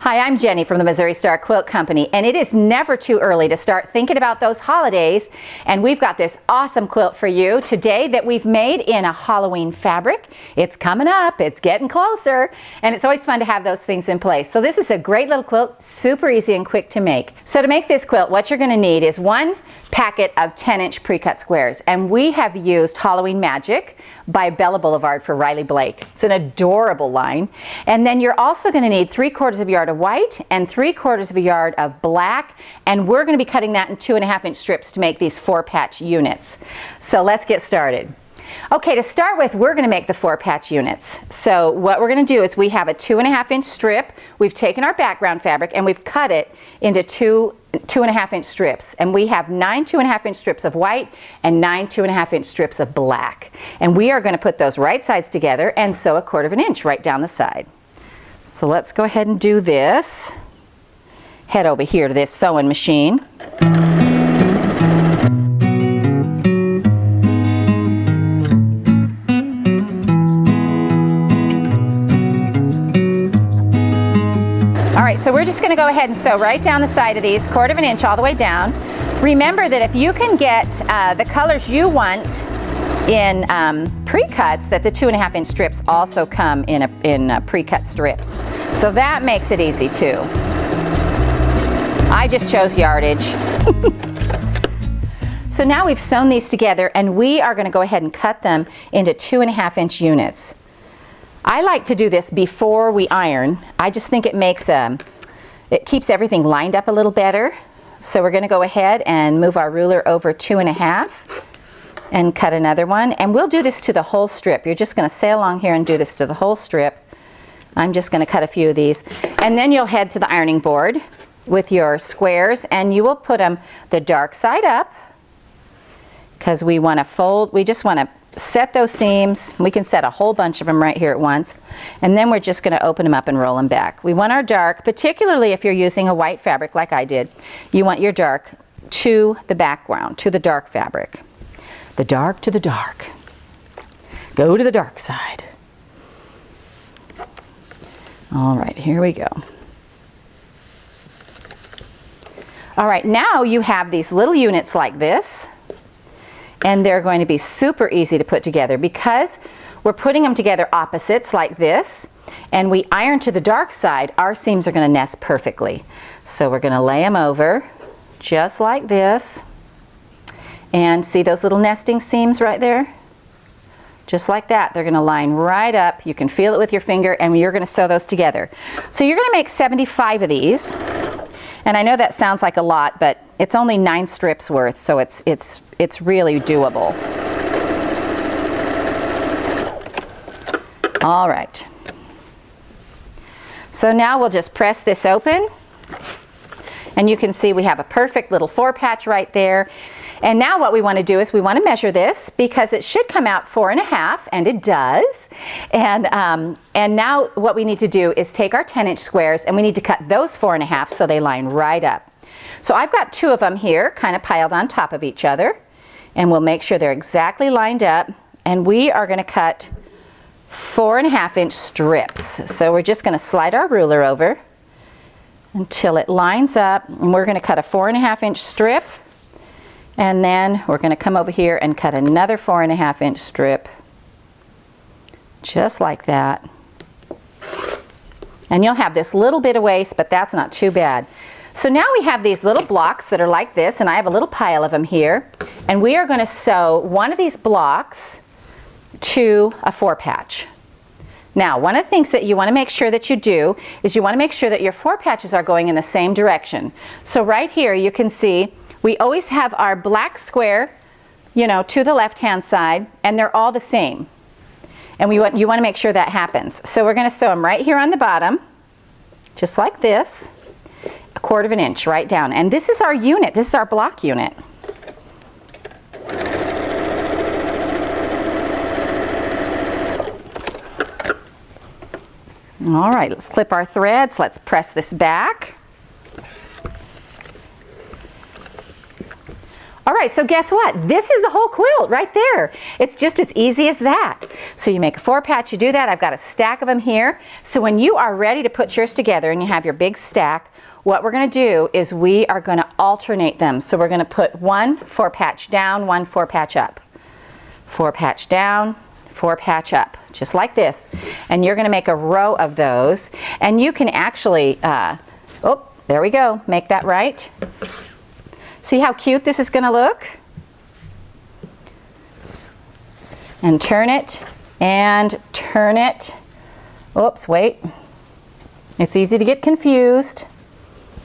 Hi, I'm Jenny from the Missouri Star Quilt Company, and it is never too early to start thinking about those holidays, and we've got this awesome quilt for you today that we've made in a Halloween fabric. It's coming up, it's getting closer, and it's always fun to have those things in place. So this is a great little quilt, super easy and quick to make. So to make this quilt, what you're going to need is one packet of 10-inch pre-cut squares, and we have used Halloween Magic by Bella Boulevard for Riley Blake. It's an adorable line. And then you're also going to need 3/4 of a yard of white and 3/4 of a yard of black, and we're going to be cutting that in 2.5-inch strips to make these 4-patch units. So let's get started. Okay, to start with, we're going to make the 4-patch units. So what we're going to do is we have a 2.5-inch strip. We've taken our background fabric and we've cut it into 2.5-inch strips, and we have 9 2.5-inch strips of white and 9 2.5-inch strips of black, and we are going to put those right sides together and sew 1/4 inch right down the side. So let's go ahead and do this. Head over here to this sewing machine. Alright, so we're just going to go ahead and sew right down the side of these, 1/4 inch all the way down. Remember that if you can get the colors you want in pre-cuts, that the 2.5-inch strips also come in pre-cut strips. So that makes it easy too. I just chose yardage. So now we've sewn these together, and we are going to go ahead and cut them into 2.5-inch units. I like to do this before we iron. I just think it makes it keeps everything lined up a little better. So we're going to go ahead and move our ruler over 2.5 and cut another one. And we'll do this to the whole strip. You're just going to sail along here and do this to the whole strip. I'm just going to cut a few of these. And then you'll head to the ironing board with your squares, and you will put them the dark side up, because we want to fold. We just want to set those seams. We can set a whole bunch of them right here at once, and then we're just going to open them up and roll them back. We want our dark, particularly if you're using a white fabric like I did, you want your dark to the background, to the dark fabric. The dark to the dark. Go to the dark side. All right, here we go. All right, now you have these little units like this, and they're going to be super easy to put together because we're putting them together opposites like this, and we iron to the dark side. Our seams are going to nest perfectly. So we're going to lay them over just like this, and see those little nesting seams right there? Just like that. They're going to line right up. You can feel it with your finger, and you're going to sew those together. So you're going to make 75 of these, and I know that sounds like a lot, but it's only 9 strips worth, so it's really doable. All right. So now we'll just press this open, and you can see we have a perfect little 4-patch right there. And now what we want to do is we want to measure this, because it should come out 4.5, and it does. And now what we need to do is take our 10-inch squares, and we need to cut those 4.5 so they line right up. So I've got 2 of them here kind of piled on top of each other, and we'll make sure they're exactly lined up, and we are going to cut 4.5-inch strips. So we're just going to slide our ruler over until it lines up, and we're going to cut a 4.5-inch strip, and then we're going to come over here and cut another 4.5-inch strip just like that. And you'll have this little bit of waste, but that's not too bad. So now we have these little blocks that are like this, and I have a little pile of them here, and we are going to sew one of these blocks to a 4-patch. Now, one of the things that you want to make sure that you do is you want to make sure that your 4 patches are going in the same direction. So right here you can see we always have our black square, you know, to the left-hand side, and they're all the same. And you want to make sure that happens. So we're going to sew them right here on the bottom, just like this. 1/4 inch right down, and this is our unit. This is our block unit. All right, let's clip our threads. Let's press this back. All right, so guess what? This is the whole quilt right there. It's just as easy as that. So you make a 4-patch, you do that. I've got a stack of them here. So when you are ready to put yours together and you have your big stack, what we're going to do is we are going to alternate them. So we're going to put one 4-patch down, one 4-patch up. 4-patch down, 4-patch up, just like this. And you're going to make a row of those. And you can actually, oh, there we go, make that right. See how cute this is going to look? And turn it, and turn it. Oops, wait. It's easy to get confused.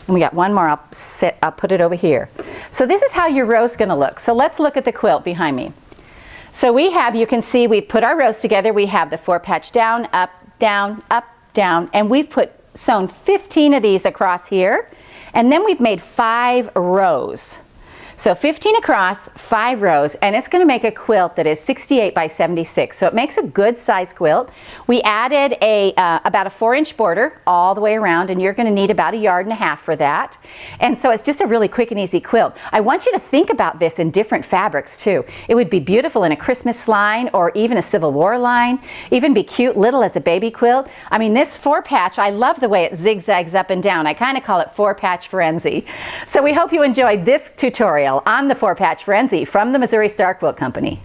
And we got one more, I'll put it over here. So this is how your row's gonna look. So let's look at the quilt behind me. So we have, you can see we've put our rows together. We have the 4-patch down, up, down, and we've sewn 15 of these across here. And then we've made 5 rows. So 15 across, 5 rows, and it's going to make a quilt that is 68 by 76. So it makes a good size quilt. We added about a 4-inch border all the way around, and you're going to need about 1.5 yards for that. And so it's just a really quick and easy quilt. I want you to think about this in different fabrics too. It would be beautiful in a Christmas line or even a Civil War line. Even be cute little as a baby quilt. I mean, this 4-patch, I love the way it zigzags up and down. I kind of call it 4-patch frenzy. So we hope you enjoyed this tutorial on the 4-patch frenzy from the Missouri Star Quilt Company.